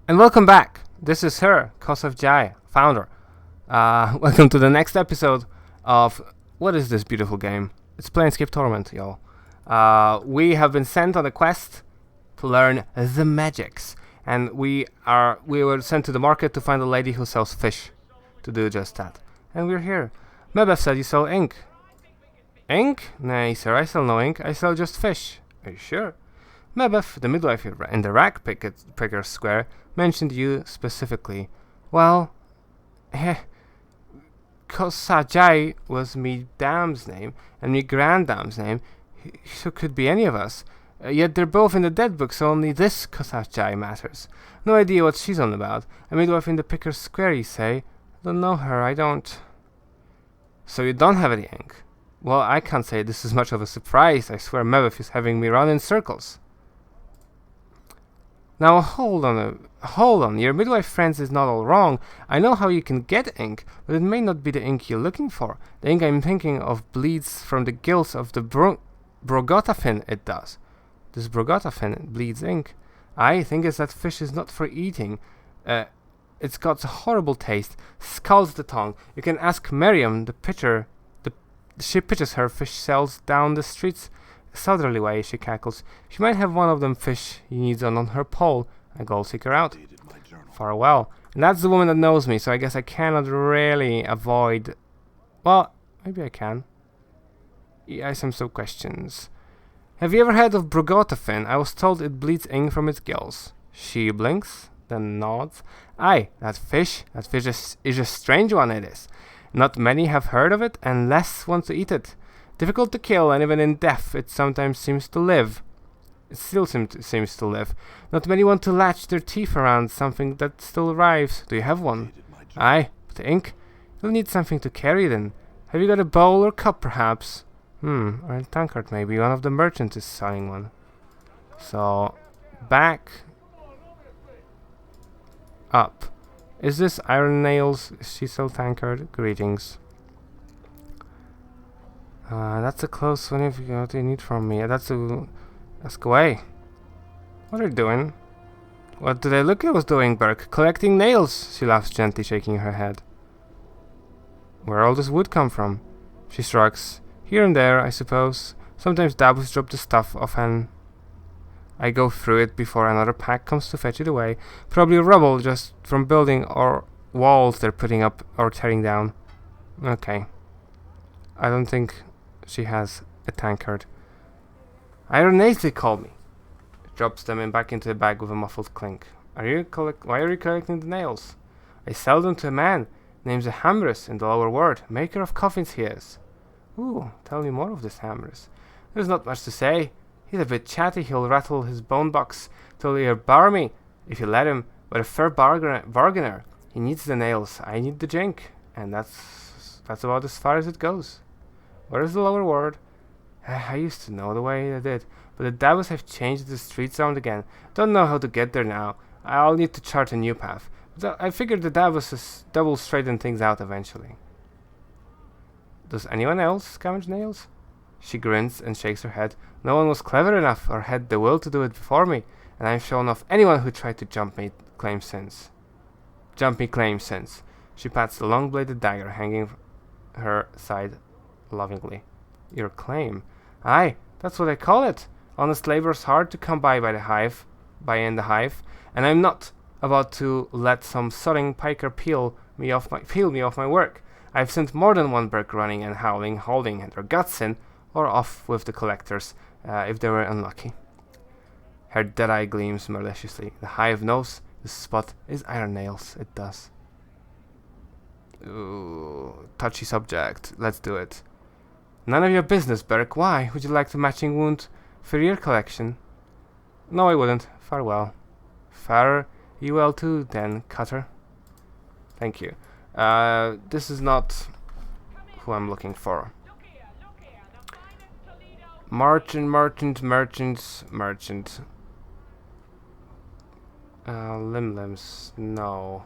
And welcome back. This is her, Kosov Jai, founder. Welcome to the next episode of what is this beautiful game? It's Planescape Torment, y'all. We have been sent on a quest to learn the magics, and we were sent to the market to find a lady who sells fish to do just that. And we're here. Mebeth said you sell ink. Ink? Nay, sir, I sell no ink. I sell just fish. Are you sure? Mebeth, the midwife in the rack picker square, mentioned you specifically. Well, Kosajai was me dam's name, and me granddam's name, so could be any of us. Yet they're both in the dead book, so only this Kosajai matters. No idea what she's on about. A midwife in the picker square, you say? Don't know her, I don't. So you don't have any ink? Well, I can't say this is much of a surprise. I swear Mebeth is having me run in circles. Now hold on, your midwife friends is not all wrong. I know how you can get ink, but it may not be the ink you're looking for. The ink I'm thinking of bleeds from the gills of the Brogotafin, it does. This Brogotafin bleeds ink. I think it's that fish is not for eating. It's got a horrible taste, scalds the tongue. You can ask Miriam, the pitcher. She pitches her fish sells down the streets. Southerly way, she cackles. She might have one of them fish he needs on her pole. I go seek her out. Farewell. And that's the woman that knows me, so I guess I cannot really avoid... Well, maybe I can. I have some questions. Have you ever heard of Brogotafin? I was told it bleeds ink from its gills. She blinks, then nods. Aye, that fish is a strange one, it is. Not many have heard of it, and less want to eat it. Difficult to kill, and even in death, it sometimes seems to live. It still seems to live. Not many want to latch their teeth around something that still arrives. Do you have one? Aye, but ink? You'll need something to carry it in. Have you got a bowl or cup, perhaps? Or a tankard, maybe. One of the merchants is selling one. So, back up. Is this Iron Nails? Is she sell tankard? Greetings. That's a close one. If what do you need from me? Let's go away. What are you doing? What did I look I was doing, Burke? Collecting nails, she laughs gently, shaking her head. Where all this wood come from? She shrugs. Here and there, I suppose. Sometimes Dabus drop the stuff off and I go through it before another pack comes to fetch it away. Probably rubble just from building or walls they're putting up or tearing down. Okay. I don't think she has a tankard. Iron nails, they call me. Drops them back into the bag with a muffled clink. Why are you collecting the nails? I sell them to a man. Name's a Hamris in the lower ward. Maker of coffins he is. Ooh, tell me more of this Hamris. There's not much to say. He's a bit chatty. He'll rattle his bone box till he'll bar me, if you let him. But a fair bargainer. He needs the nails. I need the jink. And that's about as far as it goes. Where is the lower ward? I used to know the way I did, but the Davos have changed the street sound again. Don't know how to get there now. I'll need to chart a new path. But I figured the Davos will straighten things out eventually. Does anyone else scavenge nails? She grins and shakes her head. No one was clever enough or had the will to do it before me, and I've shown off anyone who tried to jump me claim since. She pats the long-bladed dagger hanging her side lovingly. Your claim? Aye, that's what I call it. Honest labor's hard to come by in the hive, and I'm not about to let some sodding piker peel me off my work. I've sent more than one Burke running and howling, holding their guts in, or off with the collectors, if they were unlucky. Her dead eye gleams maliciously. The hive knows this spot is Iron Nails. It does. Ooh, touchy subject. Let's do it. None of your business, Burke. Why? Would you like the matching wound for your collection? No, I wouldn't. Farewell. Fare you well too, then, Cutter. Thank you. This is not who I'm looking for. Merchant. Limlims, no.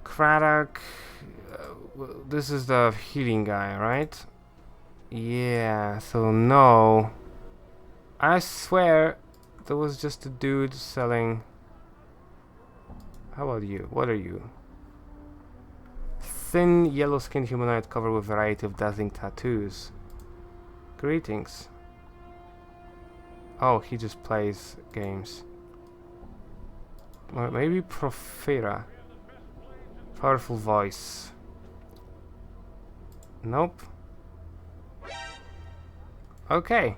Craddock. This is the healing guy, right? Yeah, so no. I swear there was just a dude selling. How about you? What are you? Thin, yellow-skinned humanoid covered with a variety of dazzling tattoos. Greetings. Oh, he just plays games. Or maybe Porphyrian. Powerful voice. Nope. Okay.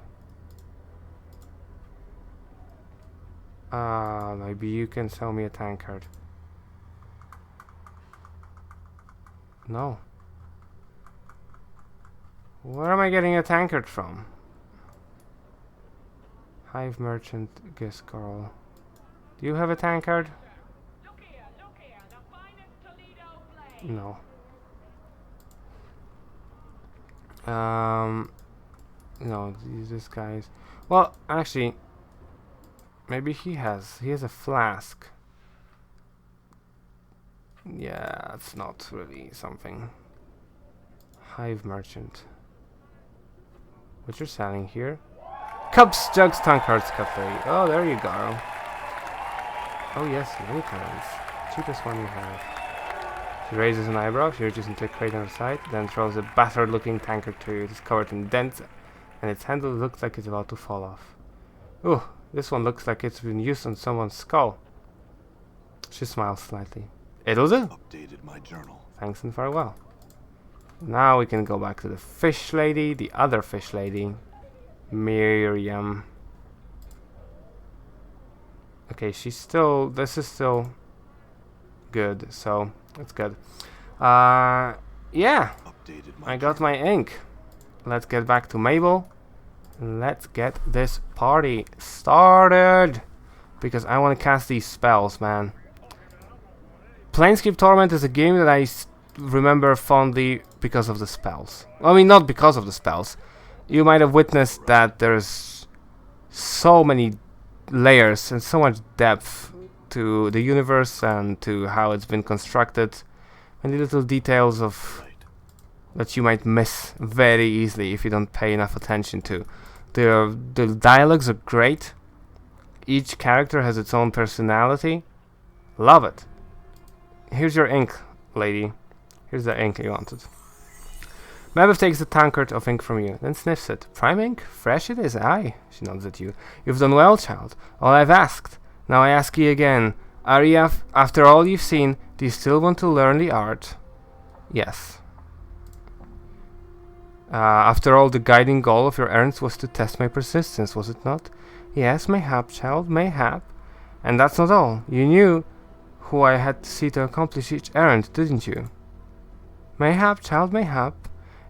Maybe you can sell me a tankard. No. Where am I getting a tankard from? Hive merchant, guess girl. Do you have a tankard? No. No, this guy's. Well, actually, maybe he has. He has a flask. Yeah, it's not really something. Hive merchant. What you're selling here? Cups, jugs, tankards, cutlery. Oh, there you go. Oh yes, many kinds. Cheapest one you have. She raises an eyebrow, she reaches into a crate on her side, then throws a battered-looking tankard to you. It is covered in dents, and its handle looks like it's about to fall off. Ooh, this one looks like it's been used on someone's skull. She smiles slightly. It'll do. Updated my journal. Thanks and farewell. Now we can go back to the fish lady, the other fish lady, Miriam. Okay, she's still. This is still good, so that's good. Yeah, I got my ink. Let's get back to Mabel. Let's get this party started because I want to cast these spells, man. Planescape Torment is a game that I remember fondly because of the spells. I mean, not because of the spells. You might have witnessed that there's so many layers and so much depth to the universe and to how it's been constructed. Many little details of that you might miss very easily if you don't pay enough attention to. The dialogues are great. Each character has its own personality. Love it. Here's your ink, lady. Here's the ink you wanted. Mabev takes the tankard of ink from you, then sniffs it. Prime ink? Fresh it is, aye. She nods at you. You've done well, child. All I've asked. Now I ask ye again. After all you've seen, do you still want to learn the art? Yes. After all, the guiding goal of your errands was to test my persistence, was it not? Yes, mayhap, child, mayhap. And that's not all. You knew who I had to see to accomplish each errand, didn't you? Mayhap, child, mayhap.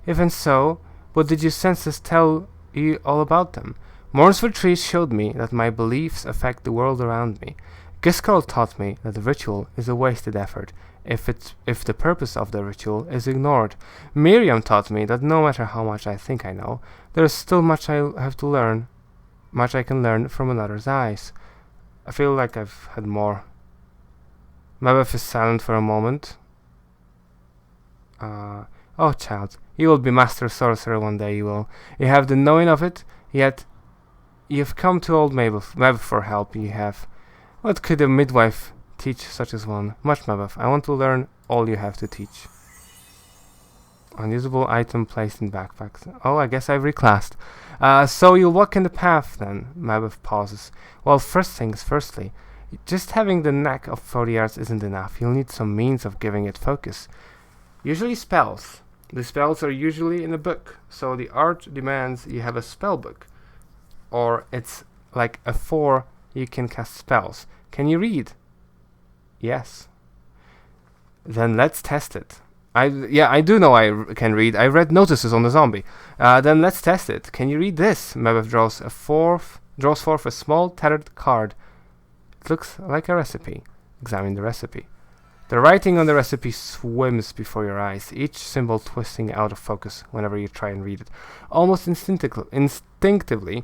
Even so, what did your senses tell you all about them? Mournful trees showed me that my beliefs affect the world around me. Giskarl taught me that the ritual is a wasted effort if the purpose of the ritual is ignored. Miriam taught me that no matter how much I think I know, there is still much I have to learn, much I can learn from another's eyes. I feel like I've had more. Mabev is silent for a moment. Oh, child, you will be master sorcerer one day, you will. You have the knowing of it, yet you've come to old Mabev for help, you have. What could a midwife teach such as one? Much, Mabev. I want to learn all you have to teach. Unusable item placed in backpacks. Oh, I guess I've reclassed. So you'll walk in the path, then? Mabev pauses. Well, firstly, just having the knack for the arts isn't enough. You'll need some means of giving it focus. Usually spells. The spells are usually in a book, so the art demands you have a spell book. Or it's like a 4 you can cast spells. Can you read? Yes. Then let's test it. I do know I can read. I read notices on the zombie. Then let's test it. Can you read this? Mabev draws forth a small tattered card It looks like a recipe. Examine the recipe. The writing on the recipe swims before your eyes, each symbol twisting out of focus whenever you try and read it. Almost instinctively,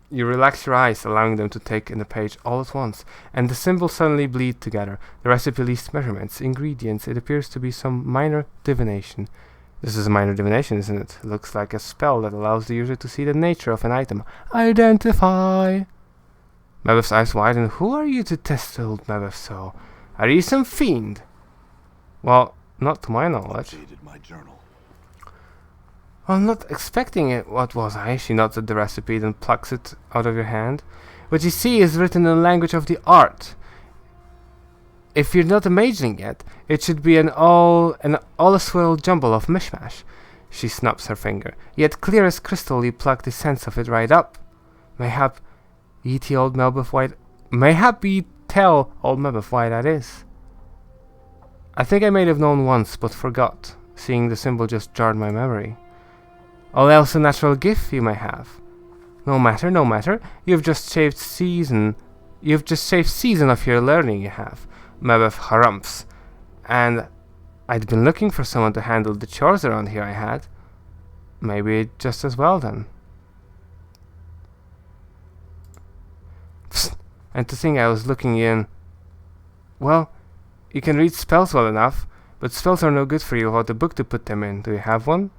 you relax your eyes, allowing them to take in the page all at once, and the symbols suddenly bleed together. The recipe lists measurements, ingredients. It appears to be some minor divination. This is a minor divination, isn't it? It looks like a spell that allows the user to see the nature of an item. Identify! Mabeth's eyes widen. Who are you to test old Mabeth so? Are you some fiend? Well, not to my knowledge. My journal. I'm not expecting it. What was I? She nods at the recipe, then plucks it out of your hand. What you see is written in the language of the art. If you're not imagining yet, it should be an all-a-swirl jumble of mishmash. She snaps her finger. Yet clear as crystal, you pluck the sense of it right up. Mayhap ye tell old Mabeth why that is. I think I may have known once, but forgot. Seeing the symbol just jarred my memory. All else a natural gift you may have. No matter, no matter. You've just shaved season of your learning you have. Mabeth harumphs. And I'd been looking for someone to handle the chores around here I had. Maybe just as well then. Psst. And to think I was looking in. Well, you can read spells well enough, but spells are no good for you without a book to put them in. Do you have one?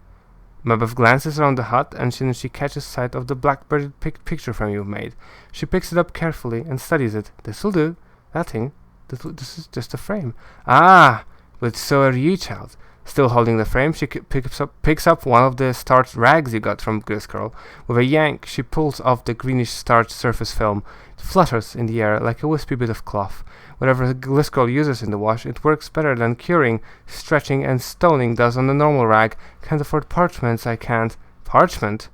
Mabeth glances around the hut, and then she catches sight of the black-birded picture frame you've made. She picks it up carefully and studies it. This'll do. That thing. This is just a frame. Ah! But so are you, child. Still holding the frame, she picks up one of the starched rags you got from Gliscurl. With a yank, she pulls off the greenish starched surface film. It flutters in the air like a wispy bit of cloth. Whatever Gliscurl uses in the wash, it works better than curing, stretching, and stoning does on the normal rag. Can't afford parchments, I can't. Parchment?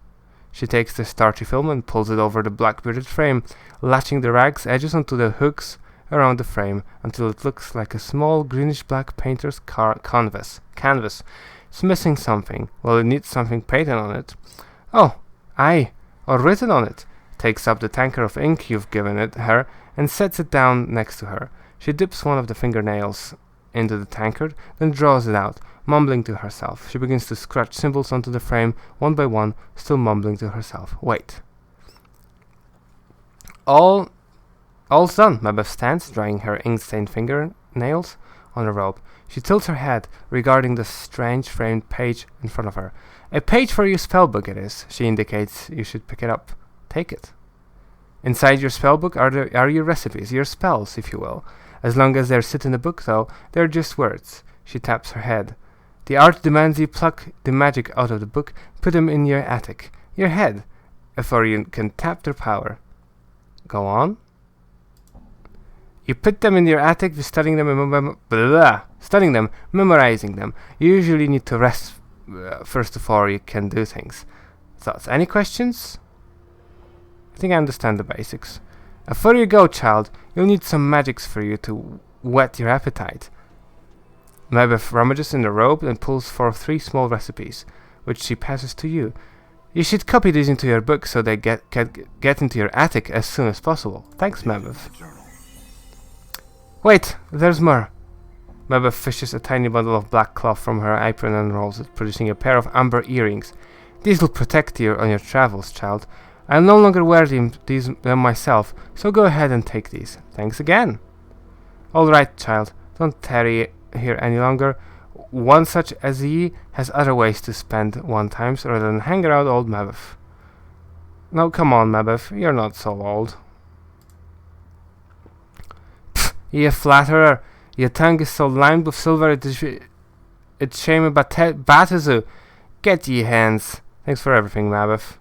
She takes the starchy film and pulls it over the black-bearded frame, latching the rag's edges onto the hooks around the frame until it looks like a small greenish-black painter's canvas. It's missing something. Well, it needs something painted on it. Oh, aye, or written on it. Takes up the tanker of ink you've given her and sets it down next to her. She dips one of the fingernails into the tankard, then draws it out, mumbling to herself. She begins to scratch symbols onto the frame, one by one, still mumbling to herself. Wait. All's done. Mabeth stands, drying her ink-stained fingernails on a robe. She tilts her head, regarding the strange framed page in front of her. A page for your spellbook it is. She indicates you should pick it up. Take it. Inside your spellbook are your recipes, your spells, if you will. As long as they sit in the book, though, they're just words. She taps her head. The art demands you pluck the magic out of the book, put them in your attic, your head, before you can tap their power. Go on. You put them in your attic, studying them, memorizing them. You usually need to rest first before you can do things. Thoughts? Any questions? I think I understand the basics. Before you go, child, you'll need some magics for you to whet your appetite. Mabeth rummages in the robe and pulls forth 3 small recipes, which she passes to you. You should copy these into your book so they get into your attic as soon as possible. Thanks, Mabeth. Wait, there's more. Mabeth fishes a tiny bundle of black cloth from her apron and unrolls it, producing a pair of amber earrings. These will protect you on your travels, child. I'll no longer wear them myself, so go ahead and take these. Thanks again. All right, child. Don't tarry here any longer. One such as ye has other ways to spend one times rather than hang around old Mabeth. No, come on, Mabeth. You're not so old. Ye flatterer, your tongue is so lined with silver it's shame about Batazu. Get ye hence. Thanks for everything, Mabeth.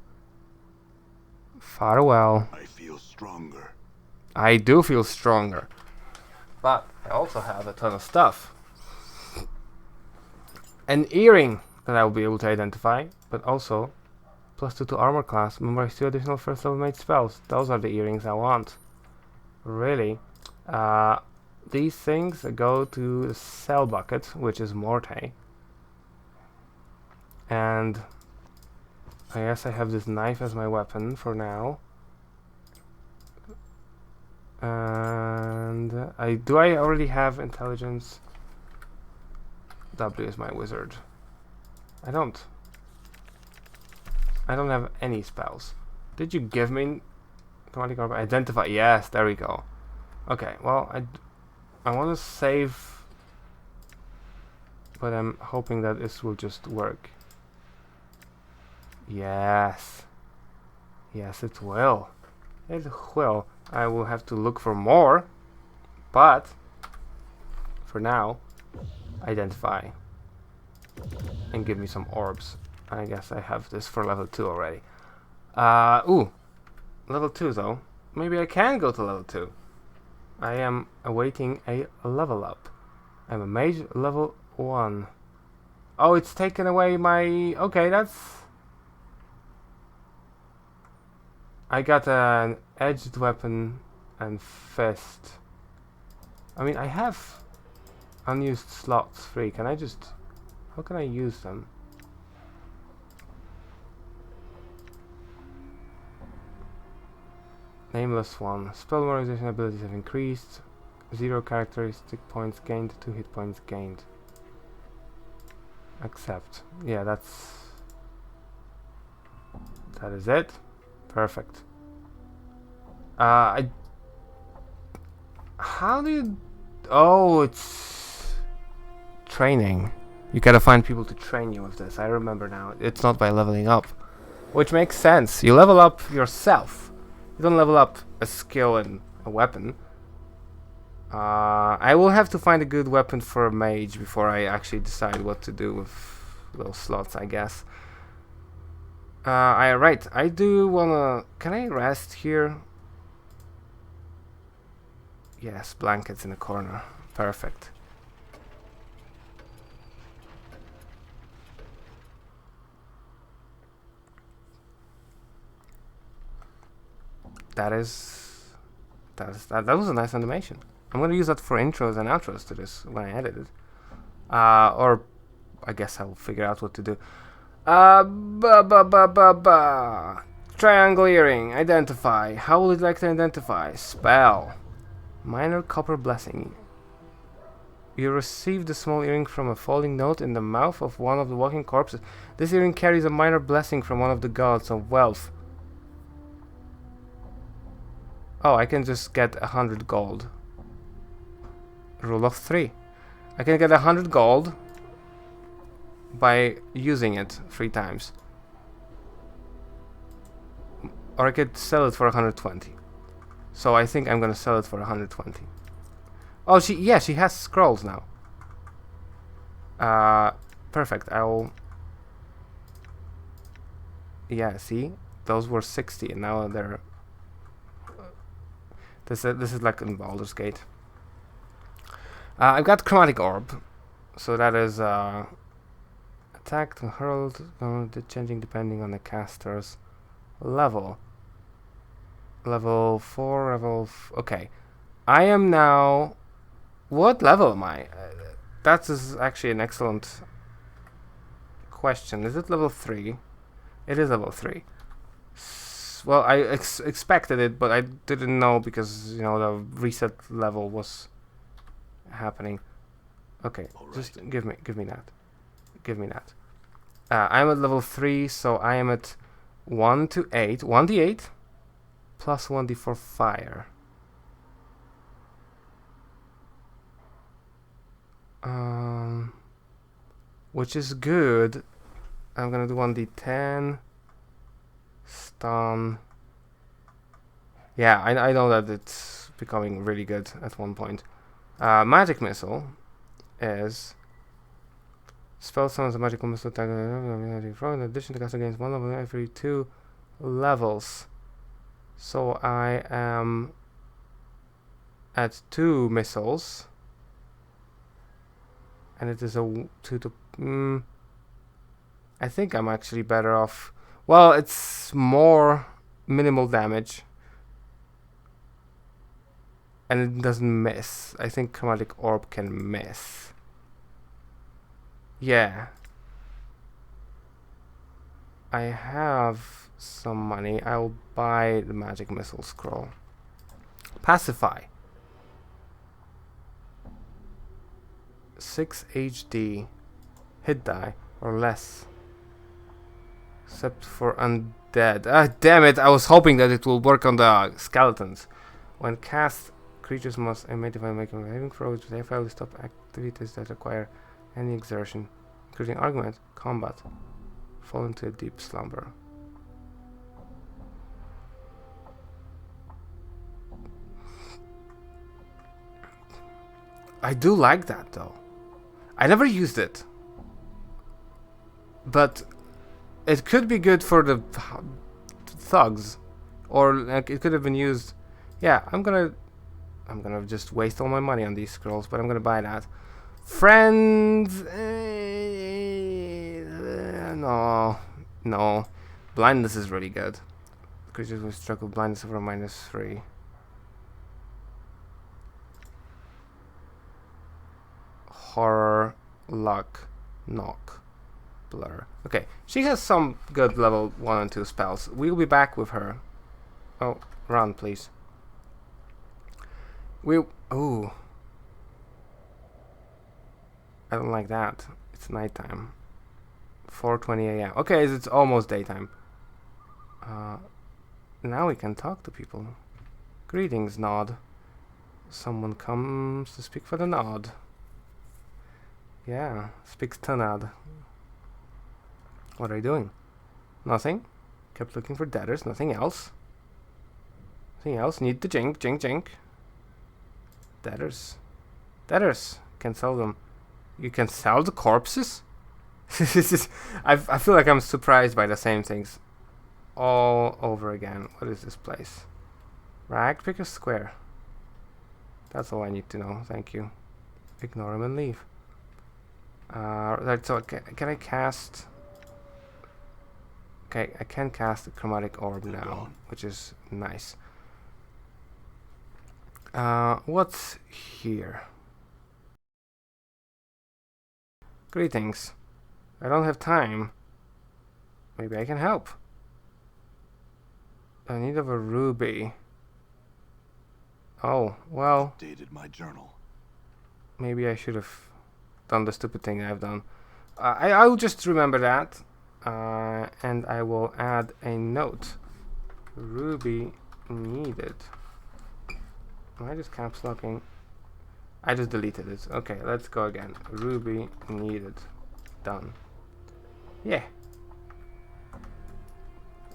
Farewell. I feel stronger. I do feel stronger. But I also have a ton of stuff. An earring that I will be able to identify, but also +2 to armor class, memorize 2 additional first level mage spells. Those are the earrings I want. Really. These things go to the cell bucket, which is Morte. And I guess I have this knife as my weapon for now. Do I already have intelligence? W is my wizard. I don't have any spells. Did you give me chromatic orb? Identify. Yes, there we go. Okay, well, I want to save, but I'm hoping that this will just work. Yes. Yes, it will. It will. I will have to look for more, but for now, identify and give me some orbs. I guess I have this for level 2 already. Ooh, level 2 though. Maybe I can go to level 2. I am awaiting a level up. I'm a mage level 1. Oh, it's taken away my... Okay, that's... I got an edged weapon and fist. I mean, I have unused slots free. Can I just... How can I use them? Nameless one. Spell memorization abilities have increased. 0 characteristic points gained, 2 hit points gained. Accept. Yeah, that is it. Perfect. How do you... Oh, it's training. You gotta find people to train you with this. I remember now. It's not by leveling up. Which makes sense. You level up yourself. You don't level up a skill and a weapon. I will have to find a good weapon for a mage before I actually decide what to do with those slots, I guess. Right, I do wanna... Can I rest here? Yes, blankets in the corner. Perfect. That was a nice animation. I'm gonna use that for intros and outros to this when I edit it. Or I guess I'll figure out what to do. Triangle earring. Identify. How would you like to identify? Spell. Minor copper blessing. You received a small earring from a falling note in the mouth of one of the walking corpses. This earring carries a minor blessing from one of the gods of wealth. Oh, I can just get 100 gold. Rule of 3. I can get 100 gold by using it 3 times. Or I could sell it for 120. So I think I'm gonna sell it for 120. Oh, she has scrolls now. Perfect. Yeah, see? Those were 60 and now they're... This is like in Baldur's Gate. I've got Chromatic Orb. So that is attacked and hurled, changing depending on the caster's level. Level 4, okay. I am now... What level am I? That is actually an excellent question. Is it level 3? It is level 3. Well, I expected it, but I didn't know because, you know, the reset level was happening. Okay, right. Just give me that. Give me that. I'm at level 3, so I am at 1 to 8. 1d8 plus 1d4 fire. Which is good. I'm gonna do 1d10. Stun. Yeah, I know that it's becoming really good at one point. Magic Missile is... Spell summons a magical missile attack in addition to cast against one level every 2 levels. So I am at 2 missiles. And it is a 2 to... I think I'm actually better off... Well, it's more minimal damage. And it doesn't miss. I think Chromatic Orb can miss. Yeah. I have some money. I'll buy the Magic Missile Scroll. Pacify. 6 HD hit die or less. Except for undead. Ah, damn it! I was hoping that it will work on the skeletons. When cast, creatures must immediately make a saving throw. They fail to stop activities that require any exertion, including argument, combat. Fall into a deep slumber. I do like that though. I never used it, but it could be good for the thugs, or like it could have been used. Yeah, I'm gonna just waste all my money on these scrolls, but I'm gonna buy that. Friends, no. Blindness is really good. Creatures will struck with blindness over -3. Horror, luck, knock, blur. Okay, she has some good level 1 and 2 spells. We'll be back with her. Oh, run, please. Ooh. I don't like that. It's nighttime. 4:20 a.m. Okay, it's almost daytime. Now we can talk to people. Greetings, Nod. Someone comes to speak for the Nod. Yeah, speaks to Nod. What are you doing? Nothing. Kept looking for debtors, nothing else. Nothing else. Need to jink. Debtors. Debtors. Can sell them. You can sell the corpses? I feel like I'm surprised by the same things all over again. What is this place? Rag Picker Square. That's all I need to know. Thank you. Ignore him and leave. Right, so can I cast... Okay, I can cast a chromatic orb now, which is nice. What's here? Greetings. I don't have time. Maybe I can help. I need of a ruby. Oh, well. Updated my journal. Maybe I should have done the stupid thing I've done. I'll just remember that. And I will add a note. Ruby needed. Am I just caps locking? I just deleted it. Okay, let's go again. Ruby needed. Done. Yeah.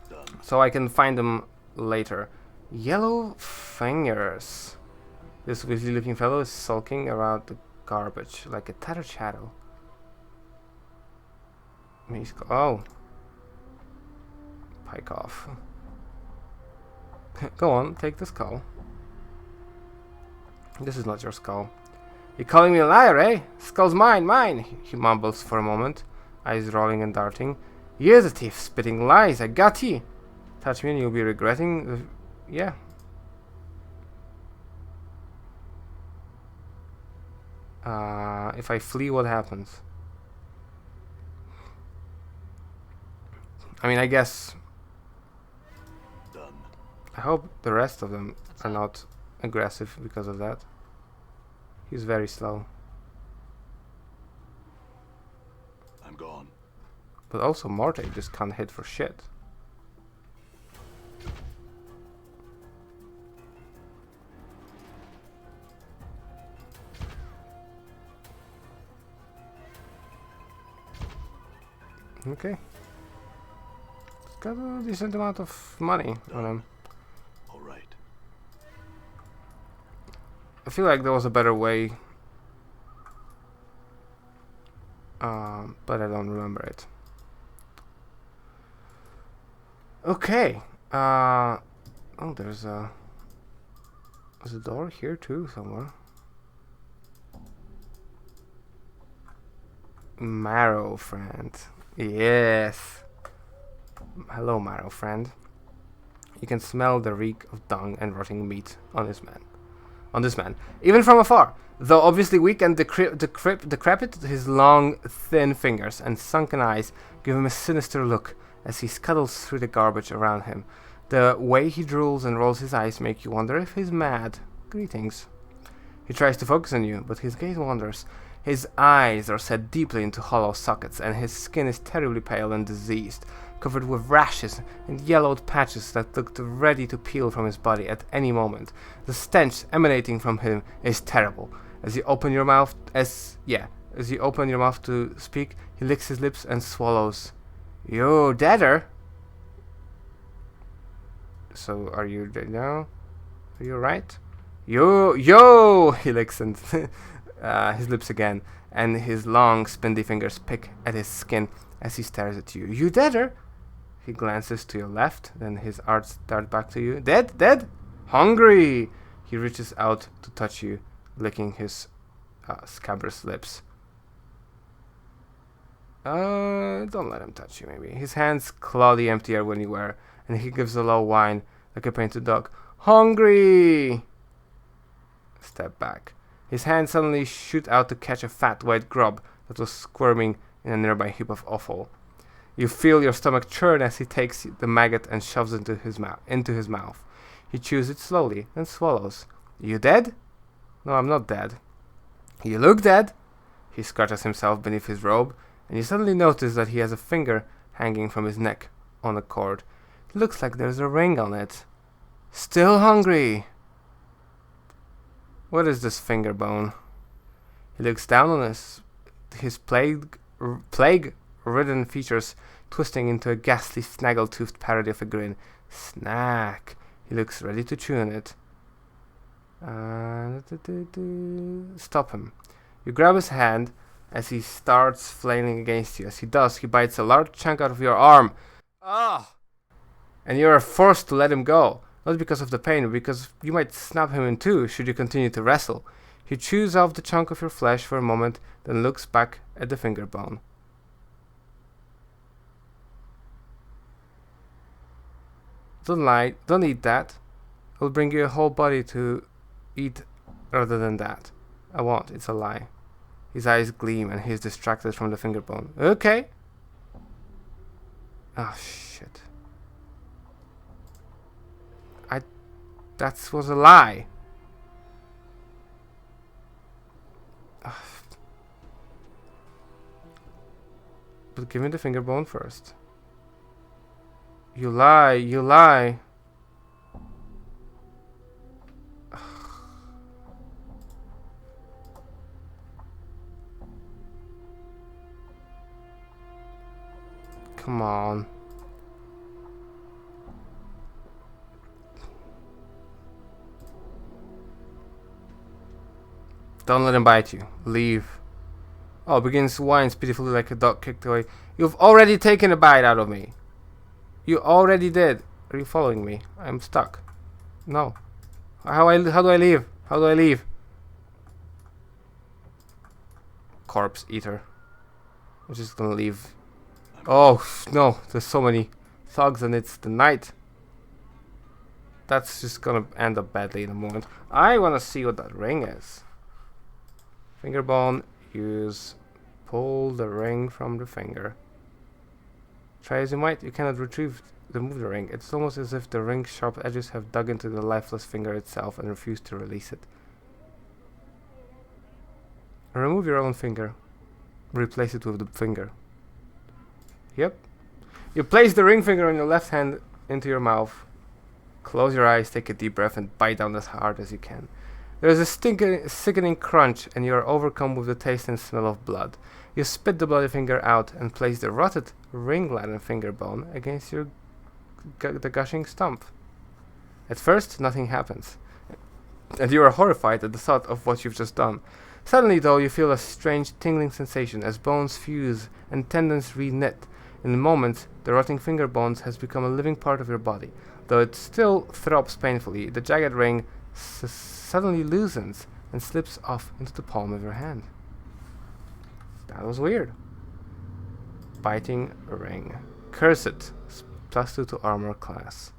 Done. So I can find them later. Yellow fingers. This weaselly looking fellow is sulking around the garbage like a tattered shadow. Oh. Pike off. Go on, take the skull. This is not your skull. You're calling me a liar, eh? Skull's mine! He mumbles for a moment, eyes rolling and darting. You're the thief, spitting lies, I got you! Touch me and you'll be regretting the... Yeah. If I flee, what happens? I mean, I guess... Done. I hope the rest of them are not aggressive because of that. He's very slow. I'm gone. But also Morte just can't hit for shit. Okay. It's got a decent amount of money on him. All right. I feel like there was a better way. But I don't remember it. Okay. Oh, there's a door here too somewhere. Marrow friend. Yes. Hello, Marrow friend. You can smell the reek of dung and rotting meat on this man, even from afar. Though obviously weak and decrepit, his long, thin fingers and sunken eyes give him a sinister look as he scuttles through the garbage around him. The way he drools and rolls his eyes make you wonder if he's mad. Greetings. He tries to focus on you, but his gaze wanders. His eyes are set deeply into hollow sockets, and his skin is terribly pale and diseased, covered with rashes and yellowed patches that looked ready to peel from his body at any moment. The stench emanating from him is terrible. As you open your mouth to speak, he licks his lips and swallows. "You deader?" So, are you dead now? Are you right? Yo! He licks and his lips again, and his long, spindly fingers pick at his skin as he stares at you. "You deader?" He glances to your left, then his eyes dart back to you. Dead? Hungry! He reaches out to touch you, licking his scabrous lips. Don't let him touch you, maybe. His hands claw the empty air when you wear, and he gives a low whine, like a painted dog. Hungry! Step back. His hands suddenly shoot out to catch a fat white grub that was squirming in a nearby heap of offal. You feel your stomach churn as he takes the maggot and shoves it into his mouth. He chews it slowly and swallows. "You dead?" "No, I'm not dead." "You look dead." He scratches himself beneath his robe, and you suddenly notice that he has a finger hanging from his neck on a cord. It looks like there's a ring on it. "Still hungry." What is this finger bone? He looks down on his plague-ridden features twisting into a ghastly snaggle-toothed parody of a grin. Snack. He looks ready to chew on it. Stop him. You grab his hand as he starts flailing against you. As he does, he bites a large chunk out of your arm. Ah! And you are forced to let him go. Not because of the pain, but because you might snap him in two should you continue to wrestle. He chews off the chunk of your flesh for a moment, then looks back at the finger bone. Don't lie, don't eat that. I'll bring you a whole body to eat rather than that. I won't, it's a lie. His eyes gleam and he's distracted from the finger bone. Okay. Oh shit. That was a lie. But give me the finger bone first. You lie. Come on. Don't let him bite you. Leave. Oh, begins whines pitifully like a dog kicked away. You've already taken a bite out of me. You already did. Are you following me? I'm stuck. No. How do I leave? How do I leave? Corpse eater. I'm just gonna leave. Oh no, there's so many thugs and it's the night. That's just gonna end up badly in a moment. I wanna see what that ring is. Finger bone, use, pull the ring from the finger. Try as you might, you cannot remove the ring. It's almost as if the ring's sharp edges have dug into the lifeless finger itself and refused to release it. Remove your own finger. Replace it with the finger. Yep. You place the ring finger on your left hand into your mouth. Close your eyes, take a deep breath, and bite down as hard as you can. There is a sickening crunch, and you are overcome with the taste and smell of blood. You spit the bloody finger out and place the rotted ring-laden finger bone against the gushing stump. At first, nothing happens, and you are horrified at the thought of what you've just done. Suddenly, though, you feel a strange tingling sensation as bones fuse and tendons re-knit. In a moment, the rotting finger bones has become a living part of your body. Though it still throbs painfully, the jagged ring suddenly loosens and slips off into the palm of your hand. That was weird. Biting ring. Curse it. +2 to armor class.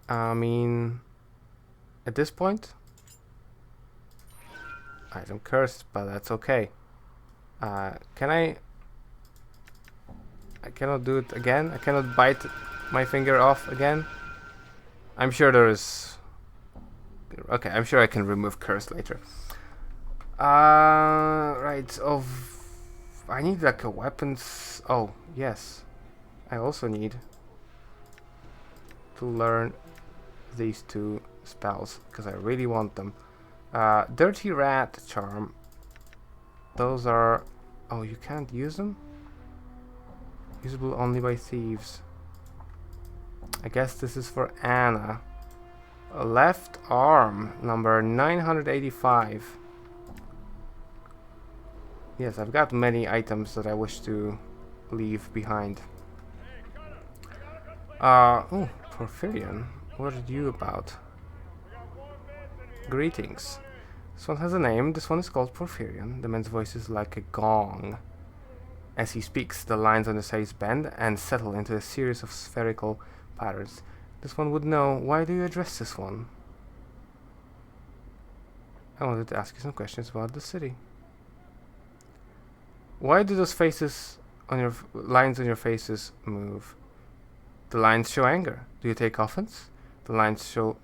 I mean, at this point, item cursed, but that's okay. Can I cannot do it again. I cannot bite my finger off again. I'm sure there is... Okay, I'm sure I can remove curse later. Right, I need like a weapons... Oh, yes. I also need to learn these two spells, because I really want them. Dirty Rat Charm. Those are... Oh, you can't use them? Usable only by thieves. I guess this is for Anna. Left arm, number 985. Yes, I've got many items that I wish to leave behind. Oh, Porphyrian. What are you about? Greetings. This one has a name. This one is called Porphyrian. The man's voice is like a gong. As he speaks, the lines on his face bend and settle into a series of spherical patterns. This one would know. Why do you address this one? I wanted to ask you some questions about the city. Why do those faces on your lines on your faces move? The lines show anger. Do you take offense? The lines show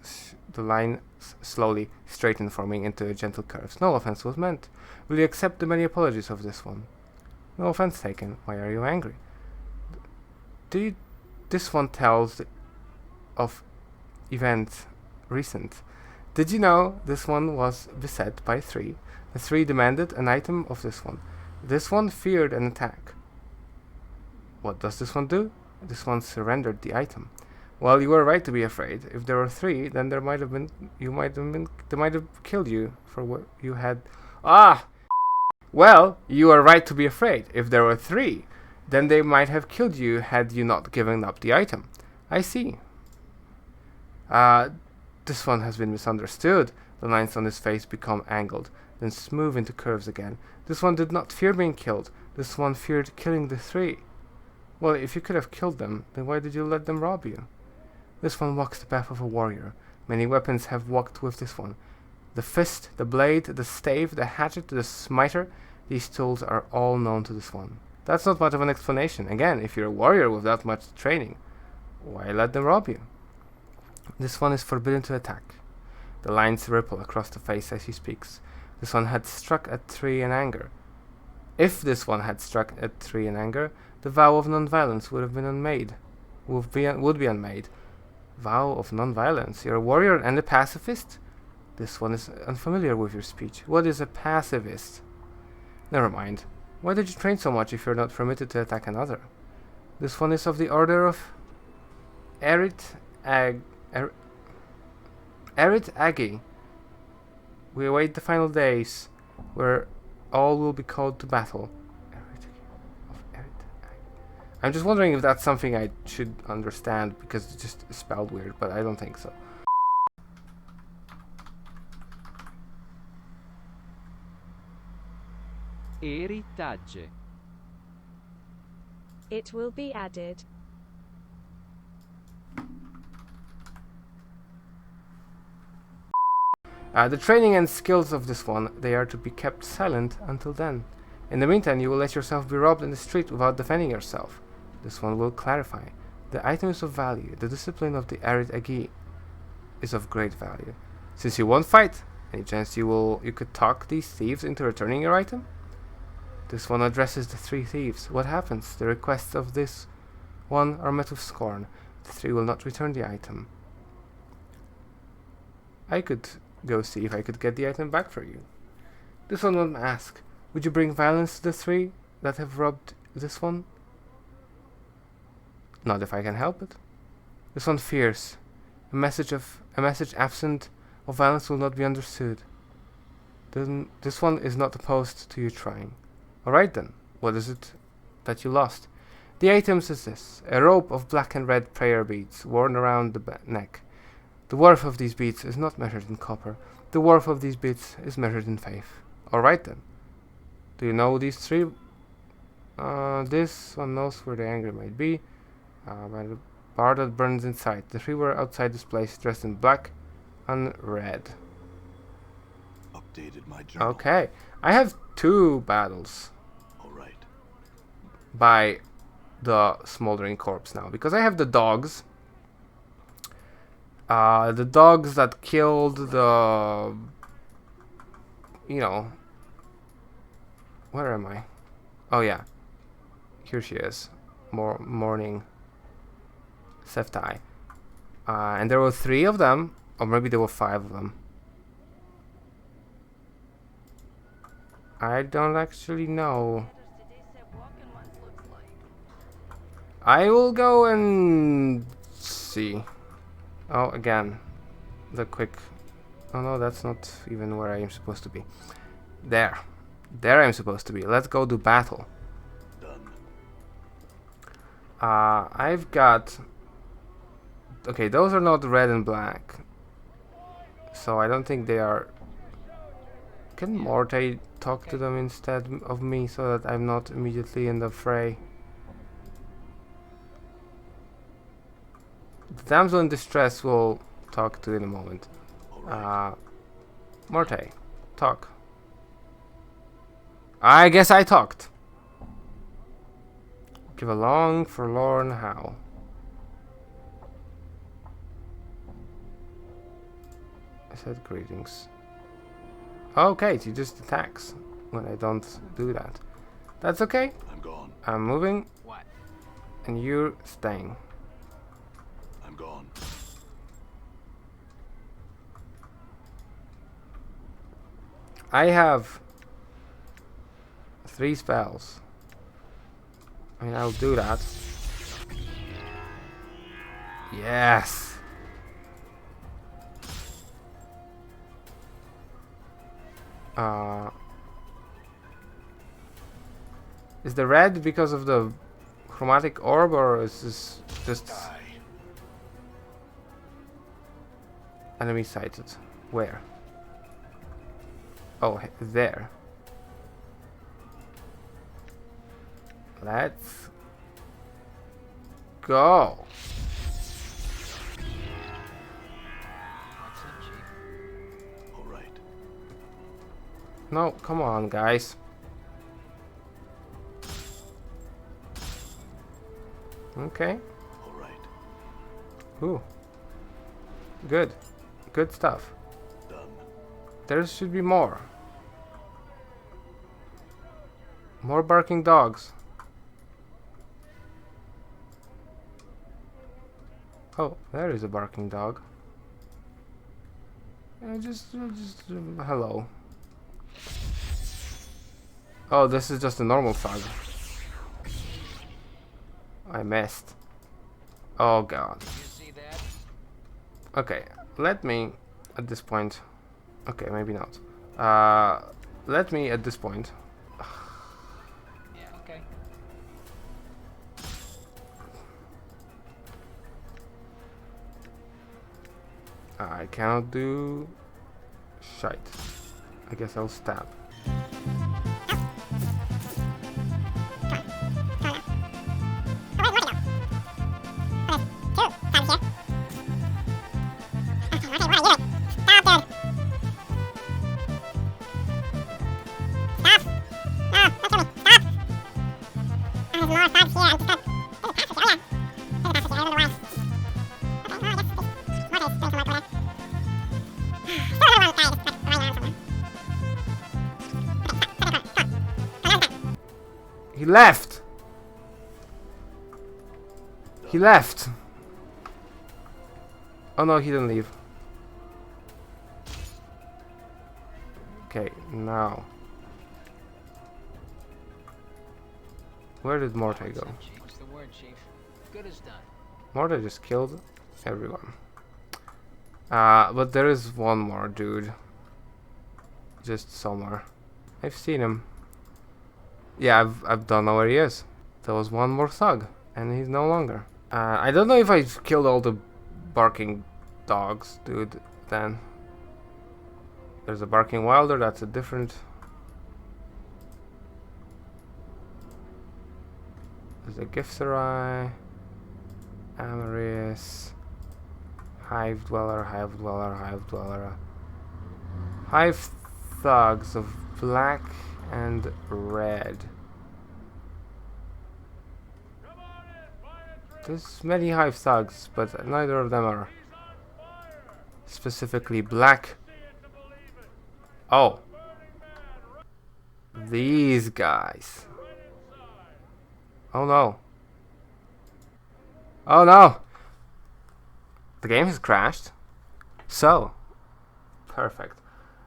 the lines slowly straighten, forming into gentle curves. No offense was meant. Will you accept the many apologies of this one? No offense taken. Why are you angry? This one tells of events recent. Did you know this one was beset by 3? The 3 demanded an item of this one. This one feared an attack. What does this one do? This one surrendered the item. Well, you were right to be afraid. If there were 3, then they might have killed you for what you had. Ah! Well, you are right to be afraid. If there were 3, then they might have killed you had you not given up the item. I see. This one has been misunderstood. The lines on his face become angled, then smooth into curves again. This one did not fear being killed. This one feared killing the 3. Well, if you could have killed them, then why did you let them rob you? This one walks the path of a warrior. Many weapons have walked with this one. The fist, the blade, the stave, the hatchet, the smiter, these tools are all known to this one. That's not much of an explanation. Again, if you're a warrior with that much training, why let them rob you? This one is forbidden to attack. The lines ripple across the face as he speaks. This one had struck at 3 in anger. If this one had struck at 3 in anger, the vow of non-violence would have been unmade. Would be unmade. Vow of non-violence. You're a warrior and a pacifist? This one is unfamiliar with your speech. What is a pacifist? Never mind. Why did you train so much if you're not permitted to attack another? This one is of the order of Erit Agi. We await the final days, where all will be called to battle. I'm just wondering if that's something I should understand, because it's just spelled weird, but I don't think so. Heritage. It will be added. The training and skills of this one, they are to be kept silent until then. In the meantime, you will let yourself be robbed in the street without defending yourself. This one will clarify. The item is of value. The discipline of the Arid Agi is of great value. Since you won't fight, any chance you could talk these thieves into returning your item? This one addresses the 3 thieves. What happens? The requests of this one are met with scorn. The 3 will not return the item. I could go see if I could get the item back for you. This one will ask, would you bring violence to the 3 that have robbed this one? Not if I can help it. This one fears. A message absent of violence will not be understood. This one is not opposed to you trying. Alright then, what is it that you lost? The items is this: a rope of black and red prayer beads worn around the neck. The worth of these beads is not measured in copper. The worth of these beads is measured in faith. Alright then. Do you know these 3? This one knows where the anger might be. By the bar that burns inside. The 3 were outside this place, dressed in black and red. Updated my journal. Okay. I have 2 battles All right. by the smoldering corpse now, because I have the dogs. The dogs that killed the... You know... Where am I? Oh yeah. Here she is. Morning. Seftai. And there were 3 of them. Or maybe there were 5 of them. I don't actually know. I will go and see. Oh, again. The quick... Oh no, that's not even where I am supposed to be. There. There I'm supposed to be. Let's go do battle. Done. I've got... Okay, those are not red and black. So I don't think they are... Can Morte talk to them instead of me so that I'm not immediately in the fray? The damsel in distress will talk to in a moment. Morte, talk. I guess I talked. Give a long, forlorn howl. I said greetings. Okay, she just attacks when I don't do that. That's okay. I'm gone. I'm moving. What? And you're staying. I'm gone. I have 3 spells. I mean, I'll do that. Yes. Is the red because of the chromatic orb, or is this just Die. enemy sighted? Where? Oh, there. Let's go. What's up, Chief? All right. No, come on, guys. Okay. All right. Ooh. Good. Good stuff. Done. There should be more. More barking dogs. Oh, there is a barking dog. Just hello. Oh, this is just a normal thug. I missed. Oh god. You see that? Okay, let me at this point. Okay, maybe not. Let me at this point. Yeah, okay. I cannot do shite. I guess I'll stab. He left! He left! Oh no, he didn't leave. Okay, now. Where did Morte What's go? up, Chief? What's the word, Chief? Good as done. Morte just killed everyone. But there is one more dude. Just somewhere. I've seen him. Yeah, I've don't know where he is. There was one more thug, and he's no longer. I don't know if I killed all the barking dogs, dude. Then there's a barking wilder. That's a different. There's a Gifsarai, Amarius, Hive Dweller, Hive Dweller, Hive Dweller. Hive thugs of black and red. There's many hive thugs, but neither of them are Specifically black. Oh. These guys. Oh no. Oh no! The game has crashed. So. Perfect.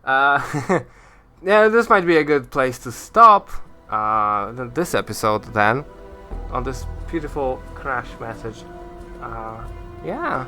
Yeah, this might be a good place to stop this episode then. On this beautiful crash message. Yeah.